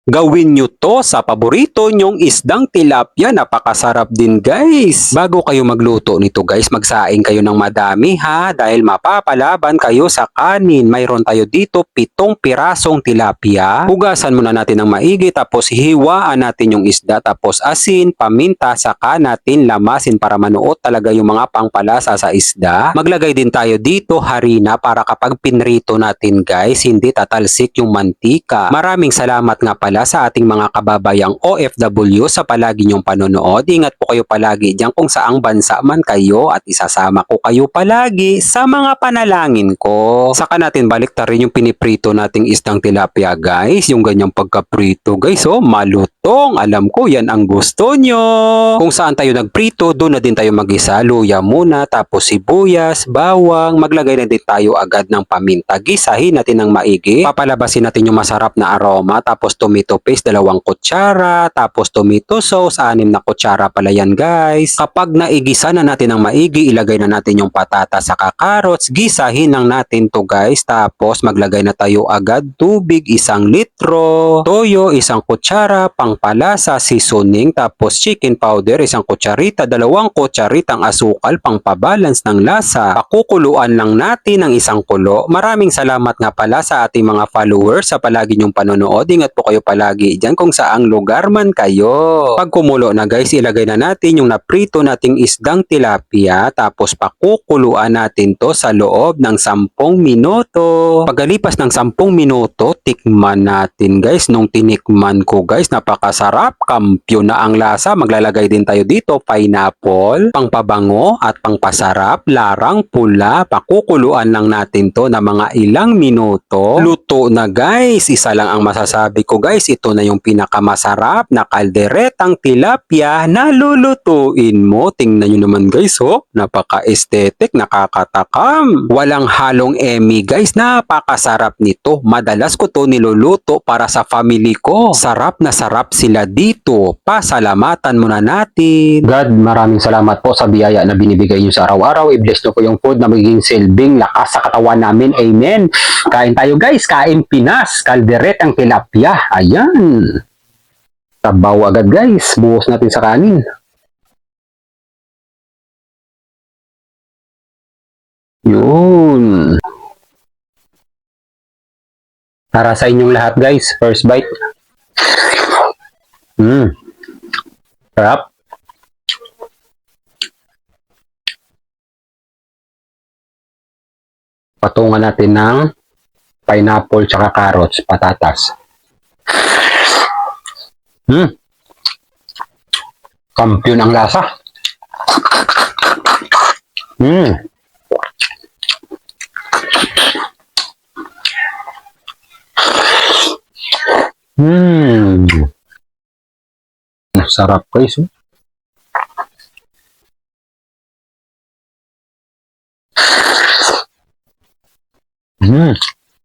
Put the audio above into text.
Gawin nyo to sa paborito nyong isdang tilapia. Napakasarap din guys. Bago kayo magluto nito guys, magsaing kayo ng madami ha dahil mapapalaban kayo sa kanin. Mayroon tayo dito 7 pirasong tilapia. Hugasan muna natin ng maigi tapos hiwaan natin yung isda tapos asin, paminta, saka natin lamasin para manuot talaga yung mga pangpalasa sa isda. Maglagay din tayo dito harina para kapag pinrito natin guys, hindi tatalsik yung mantika. Maraming salamat nga pala sa ating mga kababayang OFW sa palagi niyong panonood. Ingat po kayo palagi diyan kung saang bansa man kayo at isasama ko kayo palagi sa mga panalangin ko. Saka natin baliktarin yung piniprito nating isdang tilapia guys. Yung ganyang pagkaprito guys, oh, malutong. Alam ko yan ang gusto nyo. Kung saan tayo nagprito, doon na din tayo mag-isa. Luya muna, tapos sibuyas, bawang. Maglagay na din tayo agad ng paminta. Gisahin natin ng maigi. Papalabasin natin yung masarap na aroma. Tapos tomato paste, 2 kutsara. Tapos tomato sauce, 6 na kutsara pala yan guys. Kapag naigisa na natin ng maigi, ilagay na natin yung patatas saka carrots. Gisahin lang natin to guys. Tapos maglagay na tayo agad tubig, 1 litro. Toyo, 1 kutsara. Pangpalasa, seasoning. Tapos chicken powder, 1 kutsarita. 2 kutsaritang asukal, pangpabalance ng lasa. Pakukuluan lang natin ng 1 kulo. Maraming salamat nga pala sa ating mga followers sa palagi nyong panonood. Ingat po kayo palagi dyan kung saang lugar man kayo. Pag kumulo na guys, ilagay na natin yung naprito nating isdang tilapia. Tapos pakukuluan natin to sa loob ng 10 minuto. Pagkalipas ng 10 minuto, tikman natin guys. Nung tinikman ko guys, napakasarap. Kampyon na ang lasa. Maglalagay din tayo dito pineapple, pangpabango at pangpasarap, larang pula. Pakukuluan lang natin to na mga ilang minuto. Luto na guys. Isa lang ang masasabi ko guys. Ito na yung pinakamasarap na kalderetang tilapia na lulutuin mo. Tingnan nyo naman guys, oh. Napaka-aesthetic, nakakatakam. Walang halong emi guys. Napakasarap nito. Madalas ko to niluluto para sa family ko. Sarap na sarap sila dito. Pasalamatan muna natin. God, maraming salamat po sa biyaya na binibigay nyo sa araw-araw. I-bless nyo po yung food na magiging silbing lakas sa katawan namin. Amen. Kain tayo guys. Kain Pinas. Kalderetang tilapia. Ayan. Tabaw agad guys. Buhos natin sa kanin. Yun. Para sa inyong lahat guys. First bite. Sarap. Patungan natin ng pineapple tsaka carrots, patatas. Kampyon ang lasa. Sarap guys.